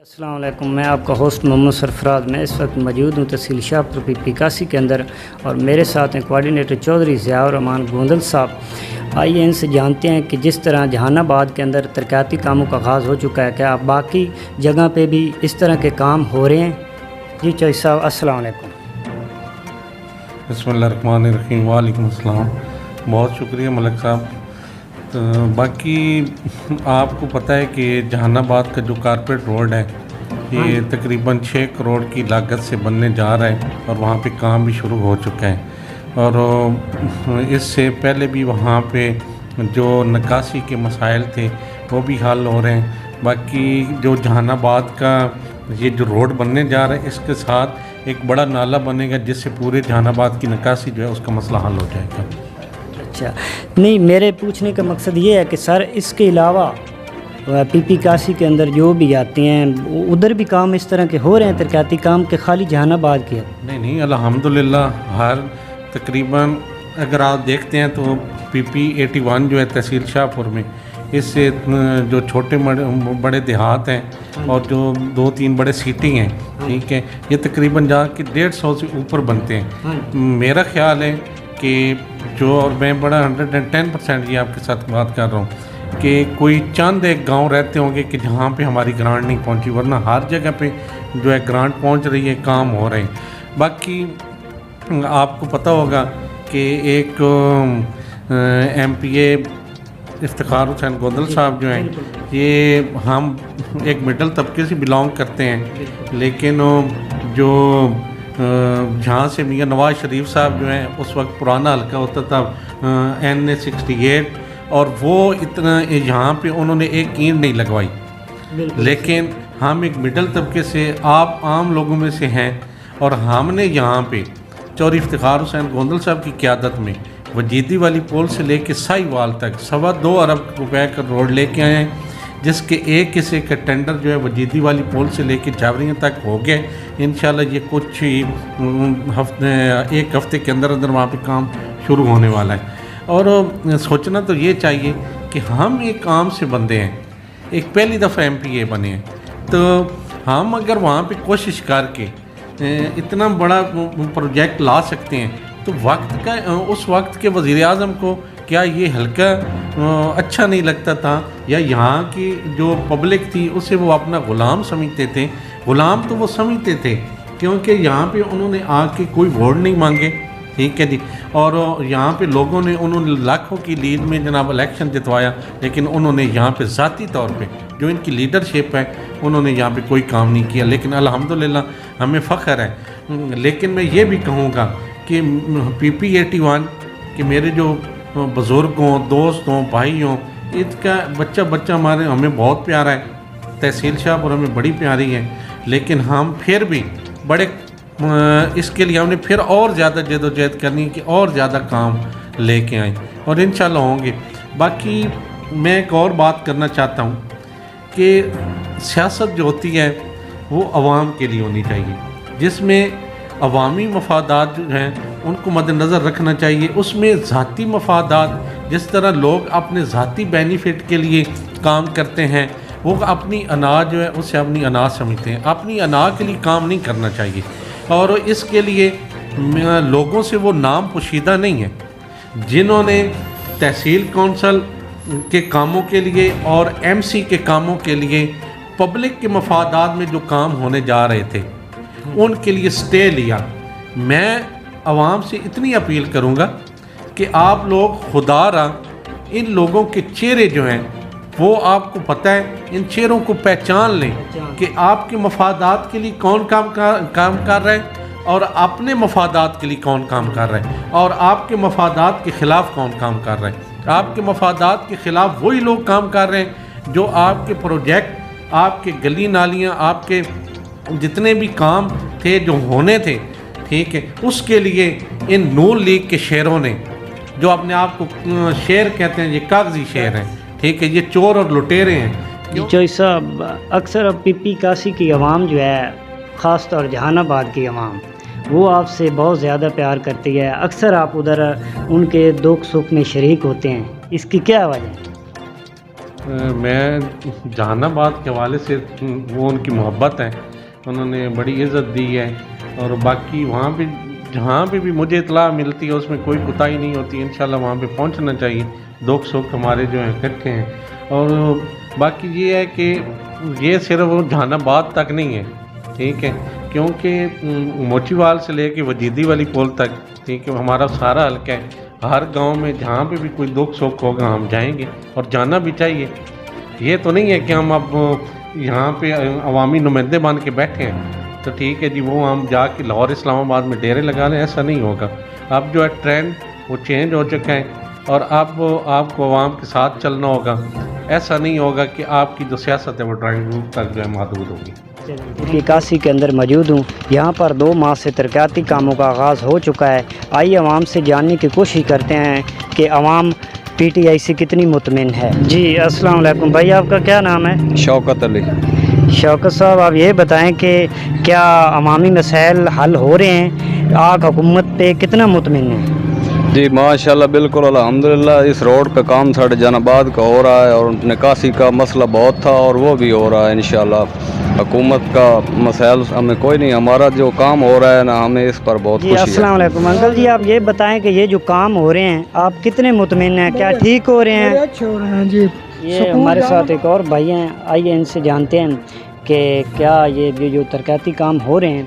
السلام علیکم، میں آپ کا ہوسٹ محمد سرفراز۔ میں اس وقت موجود ہوں تحصیل شاہپور پی81 کے اندر، اور میرے ساتھ ہیں کوارڈینیٹر چودھری ضیاء الرحمان گوندل صاحب۔ آئیے ان سے جانتے ہیں کہ جس طرح جہان آباد کے اندر ترقیاتی کاموں کا آغاز ہو چکا ہے، کیا باقی جگہ پہ بھی اس طرح کے کام ہو رہے ہیں؟ جی چودھری صاحب، السلام علیکم۔ بسم اللہ الرحمن الرحیم۔ وعلیکم السلام، بہت شکریہ ملک صاحب۔ باقی آپ کو پتہ ہے کہ جہان آباد کا جو کارپیٹ روڈ ہے یہ تقریباً 6 کروڑ کی لاگت سے بننے جا رہا ہے، اور وہاں پہ کام بھی شروع ہو چکا ہے، اور اس سے پہلے بھی وہاں پہ جو نکاسی کے مسائل تھے وہ بھی حل ہو رہے ہیں۔ باقی جو جہان آباد کا یہ جو روڈ بننے جا رہا ہے، اس کے ساتھ ایک بڑا نالہ بنے گا جس سے پورے جہان آباد کی نکاسی جو ہے اس کا مسئلہ حل ہو جائے گا۔ اچھا، نہیں، میرے پوچھنے کا مقصد یہ ہے کہ سر اس کے علاوہ پی81 کے اندر جو بھی آتے ہیں ادھر بھی کام اس طرح کے ہو رہے ہیں ترقیاتی کام، کے خالی جہان آباد کے؟ نہیں، الحمدللہ ہر تقریباً اگر آپ دیکھتے ہیں تو PP81 جو ہے تحصیل شاہپور میں، اس سے جو چھوٹے بڑے دیہات ہیں اور جو 2-3 بڑے سٹی ہیں، ٹھیک ہے، یہ تقریباً جا کے 150 سے اوپر بنتے ہیں۔ میرا خیال ہے کہ جو، اور میں بڑا 110% یہ آپ کے ساتھ بات کر رہا ہوں کہ کوئی چند ایک گاؤں رہتے ہوں گے کہ جہاں پہ ہماری گرانٹ نہیں پہنچی، ورنہ ہر جگہ پہ جو ہے گرانٹ پہنچ رہی ہے، کام ہو رہے ہیں۔ باقی آپ کو پتہ ہوگا کہ ایک MPA افتخار حسین گوندل صاحب جو ہیں، یہ ہم ایک مڈل طبقے سے بلانگ کرتے ہیں، لیکن جو جہاں سے میاں نواز شریف صاحب جو ہیں، اس وقت پرانا حلقہ ہوتا تھا NA68، اور وہ اتنا یہاں پہ انہوں نے ایک اینٹ نہیں لگوائی، لیکن ہم ایک مڈل طبقے سے آپ عام لوگوں میں سے ہیں، اور ہم نے یہاں پہ چودھری افتخار حسین گوندل صاحب کی قیادت میں وجیدی والی پول سے لے کے سائی وال تک 2.25 ارب روپے کا روڈ لے کے آئے ہیں، جس کے ایک حصے کا ٹینڈر جو ہے وجیدی والی پول سے لے کے جاوریاں تک ہو گئے۔ انشاءاللہ یہ کچھ ایک ہفتے کے اندر وہاں پہ کام شروع ہونے والا ہے۔ اور سوچنا تو یہ چاہیے کہ ہم ایک عام سے بندے ہیں، ایک پہلی دفعہ MPA بنے ہیں، تو ہم اگر وہاں پہ کوشش کر کے اتنا بڑا پروجیکٹ لا سکتے ہیں، تو اس وقت کے وزیر اعظم کو کیا یہ حلقہ اچھا نہیں لگتا تھا، یا یہاں کی جو پبلک تھی اسے وہ اپنا غلام سمجھتے تھے؟ غلام تو وہ سمجھتے تھے، کیونکہ یہاں پہ انہوں نے آ کے کوئی ووٹ نہیں مانگے، ٹھیک ہے جی، اور یہاں پہ انہوں نے لاکھوں کی لیڈ میں جناب الیکشن جتوایا، لیکن انہوں نے یہاں پہ ذاتی طور پہ جو ان کی لیڈرشپ ہے، انہوں نے یہاں پہ کوئی کام نہیں کیا، لیکن الحمدللہ ہمیں فخر ہے۔ لیکن میں یہ بھی کہوں گا کہ PP81 کہ میرے جو بزرگوں، دوستوں، بھائیوں، اس کا بچہ ہمیں بہت پیارا ہے، تحصیل شاہپور ہمیں بڑی پیاری ہے، لیکن ہم پھر بھی بڑے اس کے لیے ہم نے پھر اور زیادہ جدوجہد کرنی ہے کہ اور زیادہ کام لے کے آئیں، اور انشاءاللہ ہوں گے۔ باقی میں ایک اور بات کرنا چاہتا ہوں کہ سیاست جو ہوتی ہے وہ عوام کے لیے ہونی چاہیے، جس میں عوامی مفادات جو ہیں ان کو مد نظر رکھنا چاہیے۔ اس میں ذاتی مفادات، جس طرح لوگ اپنے ذاتی بینیفٹ کے لیے کام کرتے ہیں، وہ اپنی انا جو ہے اسے اپنی انا سمجھتے ہیں، اپنی انا کے لیے کام نہیں کرنا چاہیے، اور اس کے لیے لوگوں سے وہ نام پوشیدہ نہیں ہے جنہوں نے تحصیل کونسل کے کاموں کے لیے اور MC کے کاموں کے لیے پبلک کے مفادات میں جو کام ہونے جا رہے تھے ان کے لیے سٹے لیا۔ میں عوام سے اتنی اپیل کروں گا کہ آپ لوگ خدا را ان لوگوں کے چہرے جو ہیں وہ آپ کو پتہ ہے، ان چہروں کو پہچان لیں کہ آپ کے مفادات کے لیے کون کام کر رہے ہیں، اور اپنے مفادات کے لیے کون کام کر رہے ہیں، اور آپ کے مفادات کے خلاف کون کام کر رہے ہیں۔ آپ کے مفادات کے خلاف وہی لوگ کام کر رہے ہیں جو آپ کے پروجیکٹ، آپ کے گلی نالیاں، آپ کے جتنے بھی کام تھے جو ہونے تھے، ٹھیک ہے، اس کے لیے ان نون لیگ کے شیروں نے، جو اپنے آپ کو شیر کہتے ہیں، یہ کاغذی شیر ہیں، ٹھیک ہے، یہ چور اور لٹیرے ہیں۔ چودھری صاحب، اکثر اب PP81 کی عوام جو ہے، خاص طور جہان آباد کی عوام، وہ آپ سے بہت زیادہ پیار کرتی ہے، اکثر آپ ادھر ان کے دکھ سکھ میں شریک ہوتے ہیں، اس کی کیا وجہ ہے؟ میں جہان آباد کے حوالے سے وہ ان کی محبت ہے، انہوں نے بڑی عزت دی ہے، اور باقی وہاں پہ جہاں پہ بھی مجھے اطلاع ملتی ہے اس میں کوئی کوتاہی نہیں ہوتی، انشاءاللہ وہاں پہ پہنچنا چاہیے، دکھ سکھ ہمارے جو ہیں اکٹھے ہیں۔ اور باقی یہ ہے کہ یہ صرف جہان آباد تک نہیں ہے، ٹھیک ہے، کیونکہ موچی وال سے لے کے وجیدی والی پول تک، ٹھیک ہے، ہمارا سارا حلقہ ہے، ہر گاؤں میں جہاں پہ بھی کوئی دکھ سکھ ہوگا ہم جائیں گے، اور جانا بھی چاہیے۔ یہ تو نہیں ہے کہ ہم اب یہاں پہ عوامی نمائندے بن کے بیٹھے ہیں تو ٹھیک ہے جی وہ ہم جا کے لاہور اسلام آباد میں ڈیرے لگا لیں، ایسا نہیں ہوگا۔ اب جو ہے ٹرینڈ وہ چینج ہو چکا ہے، اور اب آپ کو عوام کے ساتھ چلنا ہوگا، ایسا نہیں ہوگا کہ آپ کی جو سیاست ہے وہ ڈرائنگ روم تک جو ہے محدود ہوگی۔ اکاسی کے اندر موجود ہوں، یہاں پر 2 ماہ سے ترقیاتی کاموں کا آغاز ہو چکا ہے۔ آئیے عوام سے جاننے کی کوشش کرتے ہیں کہ عوام پی ٹی آئی سے کتنی مطمئن ہے۔ جی السلام علیکم بھائی، آپ کا کیا نام ہے؟ شوکت علی۔ شوکت صاحب، آپ یہ بتائیں کہ کیا عوامی مسائل حل ہو رہے ہیں؟ آپ حکومت پہ کتنا مطمئن ہیں؟ جی ماشاءاللہ بالکل الحمدللہ، اس روڈ کا کام ساڑھے جان آباد کا ہو رہا ہے، اور نکاسی کا مسئلہ بہت تھا اور وہ بھی ہو رہا ہے انشاءاللہ۔ حکومت کا مسائل ہمیں کوئی نہیں، ہمارا جو کام ہو رہا ہے نا ہمیں اس پر بہت جی خوشی ہے۔ السلام علیکم انکل جی، آپ یہ بتائیں کہ یہ جو کام ہو رہے ہیں آپ کتنے مطمئن ہیں؟ کیا ٹھیک ہو رہے ہیں؟ اچھے ہو رہے ہیں جی۔ یہ ہمارے ساتھ ایک اور بھائی ہیں، آئیے ان سے جانتے ہیں کہ کیا یہ جو ترقیاتی کام ہو رہے ہیں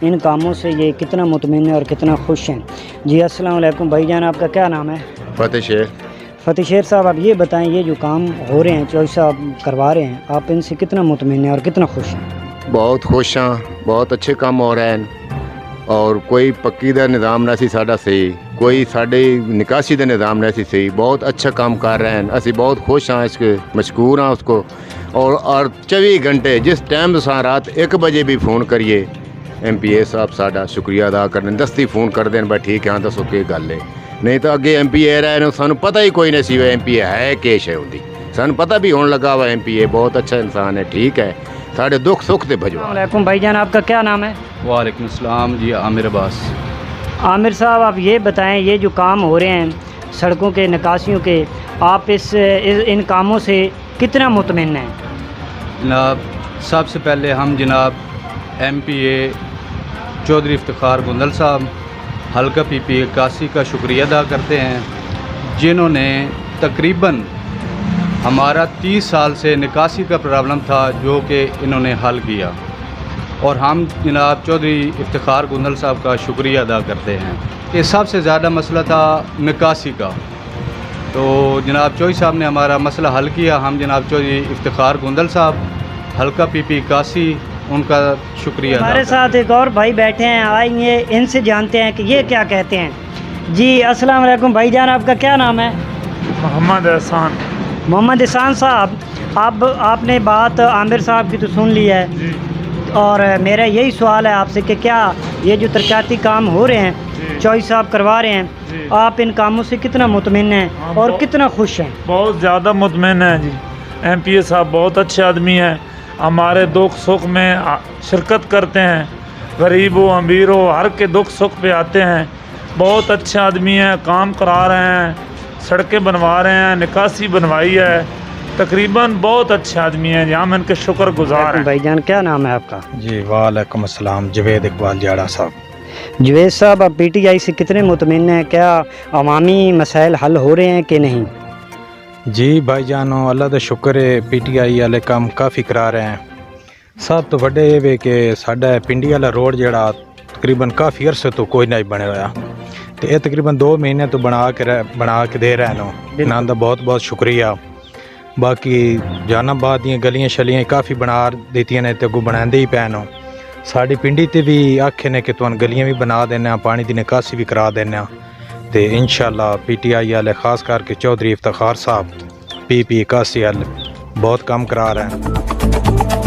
ان کاموں سے یہ کتنا مطمئن ہیں اور کتنا خوش ہیں۔ جی السلام علیکم بھائی جان، آپ کا کیا نام ہے؟ فتح شیر۔ فتح شیر صاحب، آپ یہ بتائیں یہ جو کام ہو رہے ہیں چوہدری صاحب کروا رہے ہیں، آپ ان سے کتنا مطمئن ہیں اور کتنا خوش ہیں؟ بہت خوش ہاں، بہت اچھے کام ہو رہے ہیں، اور کوئی پکی دا نظام نہ سی ساڈا صحیح، کوئی ساڈے نکاسی دا نظام نہ سی صحیح، بہت اچھا کام کر رہے ہیں، اسی بہت خوش ہاں، اس کے مشکور ہاں اس کو۔ اور 24 گھنٹے جس ٹائم تو رات 1 بجے بھی فون کریے ایم پی اے صاحب ساڈا شکریہ ادا کرنے، دستی فون کر دین بھائی ٹھیک ہے ہاں دسو کی گل ہے، نہیں تو اگے ایم پی اے رہے ہیں سانو پتہ ہی کوئی نہیں سی ایم پی اے ہے کہ شے ہوندی، سانو پتہ بھی ہون لگا ہوا ایم پی اے بہت اچھا انسان ہے، ٹھیک ہے، ساڈے دکھ سکھ تے بھجوا۔ السلام علیکم بھائی جان، آپ کا کیا نام ہے؟ وعلیکم السلام جی، عامر عباس۔ عامر صاحب، آپ یہ بتائیں یہ جو کام ہو رہے ہیں سڑکوں کے نکاسیوں کے، آپ ان کاموں سے کتنا مطمئن ہیں؟ جناب سب سے پہلے ہم جناب ایم پی اے چودھری افتخار گندل صاحب حلقہ پی پی اکاسی کا شکریہ ادا کرتے ہیں، جنہوں نے تقریباً ہمارا 30 سال سے نکاسی کا پرابلم تھا جو کہ انہوں نے حل کیا، اور ہم جناب چودھری افتخار گندل صاحب کا شکریہ ادا کرتے ہیں۔ یہ سب سے زیادہ مسئلہ تھا نکاسی کا، تو جناب چودھری صاحب نے ہمارا مسئلہ حل کیا، ہم جناب چودھری افتخار گندل صاحب حلقہ پی پی اکاسی ان کا شکریہ ادا ہمارے ساتھ ایک اور بھائی بیٹھے ہیں، آئیے ان سے جانتے ہیں کہ یہ کیا کہتے ہیں۔ جی السلام علیکم بھائی جان، آپ کا کیا نام ہے؟ محمد احسان۔ محمد احسان صاحب، آپ نے بات عامر صاحب کی تو سن لی ہے، اور میرا یہی سوال ہے آپ سے کہ کیا یہ جو ترقیاتی کام ہو رہے ہیں چوہدری صاحب کروا رہے ہیں، آپ ان کاموں سے کتنا مطمئن ہیں اور کتنا خوش ہیں؟ بہت زیادہ مطمئن ہیں جی، ایم پی اے صاحب بہت اچھے آدمی ہیں، ہمارے دکھ سکھ میں شرکت کرتے ہیں، غریب ہو امیر ہو ہر کے دکھ سکھ پہ آتے ہیں، بہت اچھے آدمی ہیں، کام کرا رہے ہیں، سڑکیں بنوا رہے ہیں، نکاسی بنوائی ہے، تقریباً بہت اچھے آدمی ہیں، ہم ان کے شکر گزار ہیں۔ بھائی جان کیا نام ہے آپ کا؟ جی وعلیکم السلام، جوید اقبال جاڑا صاحب۔ جوید صاحب، آپ پی ٹی آئی سے کتنے مطمئن ہیں؟ کیا عوامی مسائل حل ہو رہے ہیں کہ نہیں؟ جی بھائی جانو، اللہ کا شکر ہے، پی ٹی آئی والے کام کافی کرا رہے ہیں۔ سب تو وڈے یہ ہے کہ ساڈا پنڈی والا روڈ جڑا تقریباً کافی عرصے تو کوئی نہیں بنے ہوا، تو یہ تقریباً 2 مہینے تو بنا کے دے رہے ہیں، انہاں دا بہت بہت شکریہ۔ باقی جان آباد دیاں گلیاں شلیاں کافی بنا دیتی نے، تو اگوں بناندے ہی پے نو، ساڈی پنڈی تے بھی آکھے نے کہ تُہاں گلیاں بھی بنا دینا، پانی دی نکاسی بھی کرا دینا، تے انشاءاللہ پی ٹی آئی والے خاص کر کے چودھری افتخار صاحب پی پی اکاسی والے بہت کام کرا رہے ہیں۔